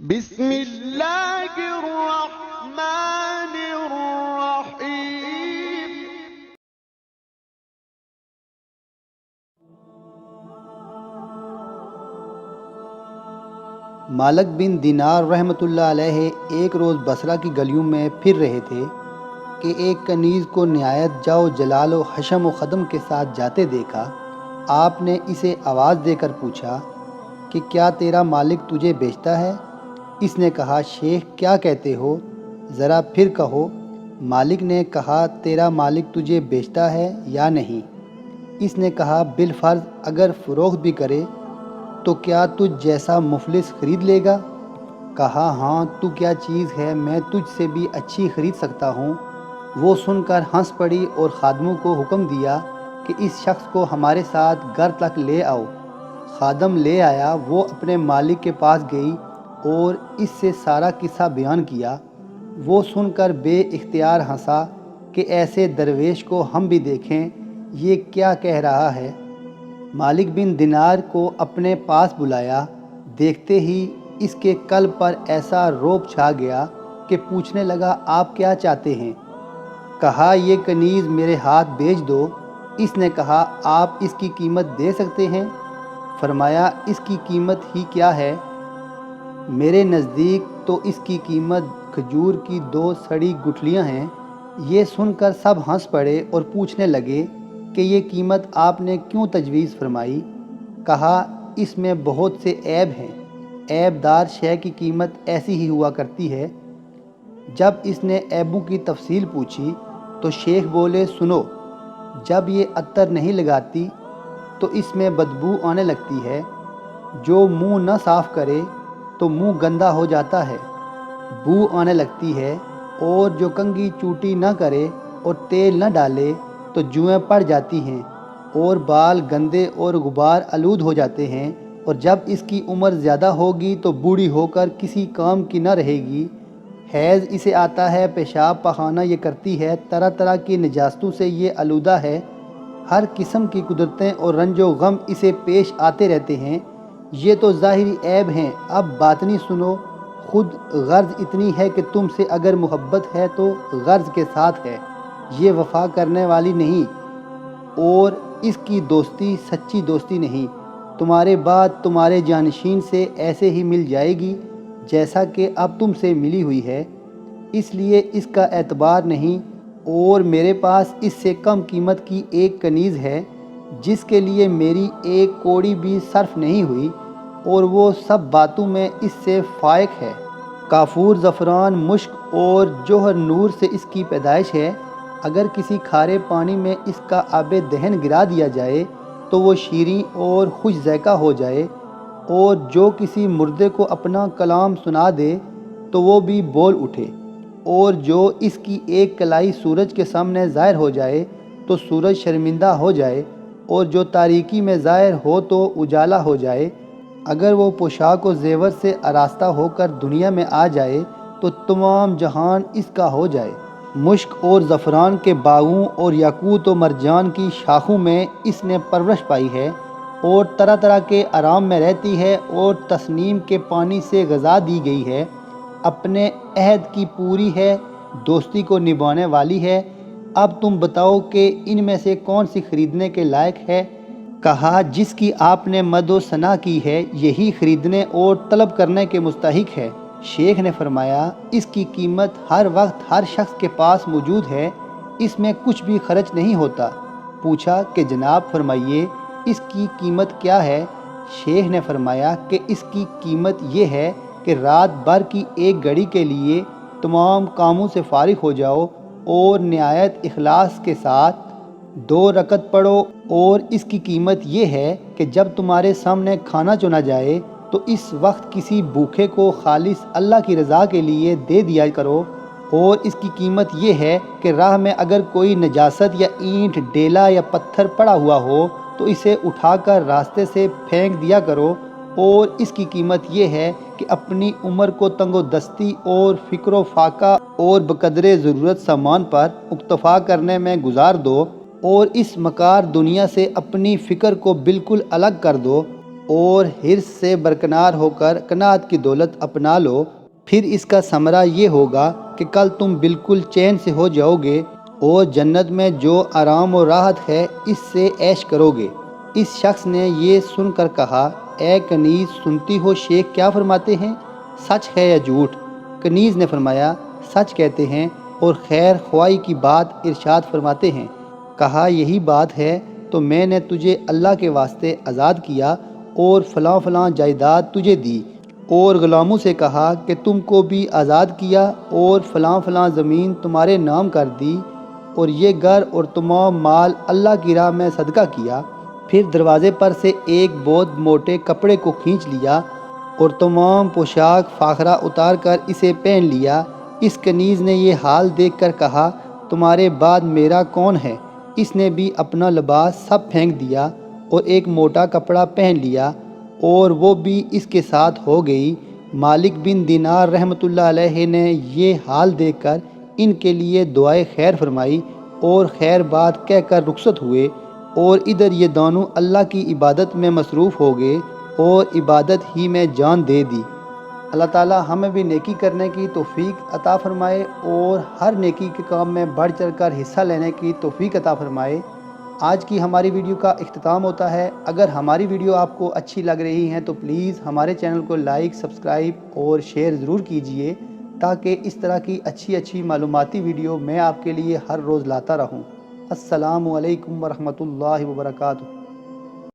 بسم اللہ الرحمن الرحیم۔ مالک بن دینار رحمۃ اللہ علیہ ایک روز بصرہ کی گلیوں میں پھر رہے تھے کہ ایک کنیز کو نہایت جاؤ جلال و حشم و خدم کے ساتھ جاتے دیکھا۔ آپ نے اسے آواز دے کر پوچھا کہ کیا تیرا مالک تجھے بیچتا ہے؟ اس نے کہا شیخ کیا کہتے ہو، ذرا پھر کہو۔ مالک نے کہا تیرا مالک تجھے بیچتا ہے یا نہیں؟ اس نے کہا بالفرض اگر فروخت بھی کرے تو کیا تجھ جیسا مفلس خرید لے گا؟ کہا ہاں، تو کیا چیز ہے، میں تجھ سے بھی اچھی خرید سکتا ہوں۔ وہ سن کر ہنس پڑی اور خادموں کو حکم دیا کہ اس شخص کو ہمارے ساتھ گھر تک لے آؤ۔ خادم لے آیا، وہ اپنے مالک کے پاس گئی اور اس سے سارا قصہ بیان کیا۔ وہ سن کر بے اختیار ہنسا کہ ایسے درویش کو ہم بھی دیکھیں، یہ کیا کہہ رہا ہے۔ مالک بن دینار کو اپنے پاس بلایا، دیکھتے ہی اس کے قلب پر ایسا رعب چھا گیا کہ پوچھنے لگا آپ کیا چاہتے ہیں؟ کہا یہ کنیز میرے ہاتھ بیچ دو۔ اس نے کہا آپ اس کی قیمت دے سکتے ہیں؟ فرمایا اس کی قیمت ہی کیا ہے؟ میرے نزدیک تو اس کی قیمت کھجور کی 2 سڑی گٹھلیاں ہیں۔ یہ سن کر سب ہنس پڑے اور پوچھنے لگے کہ یہ قیمت آپ نے کیوں تجویز فرمائی؟ کہا اس میں بہت سے عیب ہیں، عیب دار شے کی قیمت ایسی ہی ہوا کرتی ہے۔ جب اس نے عیبوں کی تفصیل پوچھی تو شیخ بولے سنو، جب یہ عطر نہیں لگاتی تو اس میں بدبو آنے لگتی ہے، جو منہ نہ صاف کرے تو منہ گندا ہو جاتا ہے، بو آنے لگتی ہے، اور جو کنگھی چوٹی نہ کرے اور تیل نہ ڈالے تو جوئیں پڑ جاتی ہیں اور بال گندے اور غبار آلود ہو جاتے ہیں، اور جب اس کی عمر زیادہ ہوگی تو بوڑھی ہو کر کسی کام کی نہ رہے گی۔ حیض اسے آتا ہے، پیشاب پخانہ یہ کرتی ہے، طرح طرح کی نجاستوں سے یہ آلودہ ہے، ہر قسم کی قدرتیں اور رنج و غم اسے پیش آتے رہتے ہیں۔ یہ تو ظاہری عیب ہیں، اب باطنی سنو۔ خود غرض اتنی ہے کہ تم سے اگر محبت ہے تو غرض کے ساتھ ہے، یہ وفا کرنے والی نہیں، اور اس کی دوستی سچی دوستی نہیں، تمہارے بعد تمہارے جانشین سے ایسے ہی مل جائے گی جیسا کہ اب تم سے ملی ہوئی ہے، اس لیے اس کا اعتبار نہیں، اور میرے پاس اس سے کم قیمت کی ایک کنیز ہے جس کے لیے میری ایک کوڑی بھی صرف نہیں ہوئی، اور وہ سب باتوں میں اس سے فائق ہے۔ کافور، زعفران، مشک اور جوہر نور سے اس کی پیدائش ہے۔ اگر کسی کھارے پانی میں اس کا آب دہن گرا دیا جائے تو وہ شیریں اور خوش ذائقہ ہو جائے، اور جو کسی مردے کو اپنا کلام سنا دے تو وہ بھی بول اٹھے، اور جو اس کی ایک کلائی سورج کے سامنے ظاہر ہو جائے تو سورج شرمندہ ہو جائے، اور جو تاریکی میں ظاہر ہو تو اجالا ہو جائے۔ اگر وہ پوشاک و زیور سے آراستہ ہو کر دنیا میں آ جائے تو تمام جہان اس کا ہو جائے۔ مشک اور زعفران کے باغوں اور یاقوت و مرجان کی شاخوں میں اس نے پرورش پائی ہے، اور طرح طرح کے آرام میں رہتی ہے، اور تسنیم کے پانی سے غذا دی گئی ہے، اپنے عہد کی پوری ہے، دوستی کو نبھانے والی ہے۔ اب تم بتاؤ کہ ان میں سے کون سی خریدنے کے لائق ہے؟ کہا جس کی آپ نے مد و ثنا کی ہے یہی خریدنے اور طلب کرنے کے مستحق ہے۔ شیخ نے فرمایا اس کی قیمت ہر وقت ہر شخص کے پاس موجود ہے، اس میں کچھ بھی خرچ نہیں ہوتا۔ پوچھا کہ جناب فرمائیے اس کی قیمت کیا ہے؟ شیخ نے فرمایا کہ اس کی قیمت یہ ہے کہ رات بھر کی ایک گھڑی کے لیے تمام کاموں سے فارغ ہو جاؤ اور نہایت اخلاص کے ساتھ 2 رکعت پڑھو، اور اس کی قیمت یہ ہے کہ جب تمہارے سامنے کھانا چنا جائے تو اس وقت کسی بھوکے کو خالص اللہ کی رضا کے لیے دے دیا کرو، اور اس کی قیمت یہ ہے کہ راہ میں اگر کوئی نجاست یا اینٹ، ڈیلا یا پتھر پڑا ہوا ہو تو اسے اٹھا کر راستے سے پھینک دیا کرو، اور اس کی قیمت یہ ہے کہ اپنی عمر کو تنگ و دستی اور فکر و فاقہ اور بقدر ضرورت سامان پر اکتفا کرنے میں گزار دو، اور اس مکار دنیا سے اپنی فکر کو بالکل الگ کر دو، اور حرص سے برکنار ہو کر قناعت کی دولت اپنا لو، پھر اس کا ثمرہ یہ ہوگا کہ کل تم بالکل چین سے ہو جاؤ گے اور جنت میں جو آرام و راحت ہے اس سے عیش کرو گے۔ اس شخص نے یہ سن کر کہا، اے کنیز، سنتی ہو شیخ کیا فرماتے ہیں، سچ ہے یا جھوٹ؟ کنیز نے فرمایا، سچ کہتے ہیں اور خیر خواہی کی بات ارشاد فرماتے ہیں۔ کہا، یہی بات ہے تو میں نے تجھے اللہ کے واسطے آزاد کیا اور فلاں فلاں جائیداد تجھے دی، اور غلاموں سے کہا کہ تم کو بھی آزاد کیا اور فلاں فلاں زمین تمہارے نام کر دی، اور یہ گھر اور تمام مال اللہ کی راہ میں صدقہ کیا۔ پھر دروازے پر سے ایک بہت موٹے کپڑے کو کھینچ لیا اور تمام پوشاک فاخرہ اتار کر اسے پہن لیا۔ اس کنیز نے یہ حال دیکھ کر کہا، تمہارے بعد میرا کون ہے؟ اس نے بھی اپنا لباس سب پھینک دیا اور ایک موٹا کپڑا پہن لیا، اور وہ بھی اس کے ساتھ ہو گئی۔ مالک بن دینار رحمۃ اللہ علیہ نے یہ حال دیکھ کر ان کے لیے دعائے خیر فرمائی اور خیر بات کہہ کر رخصت ہوئے، اور ادھر یہ دونوں اللہ کی عبادت میں مصروف ہو گئے اور عبادت ہی میں جان دے دی۔ اللہ تعالی ہمیں بھی نیکی کرنے کی توفیق عطا فرمائے اور ہر نیکی کے کام میں بڑھ چڑھ کر حصہ لینے کی توفیق عطا فرمائے۔ آج کی ہماری ویڈیو کا اختتام ہوتا ہے۔ اگر ہماری ویڈیو آپ کو اچھی لگ رہی ہیں تو پلیز ہمارے چینل کو لائک، سبسکرائب اور شیئر ضرور کیجئے، تاکہ اس طرح کی اچھی معلوماتی ویڈیو میں آپ کے لیے ہر روز لاتا رہوں۔ السلام علیکم ورحمۃ اللہ وبرکاتہ۔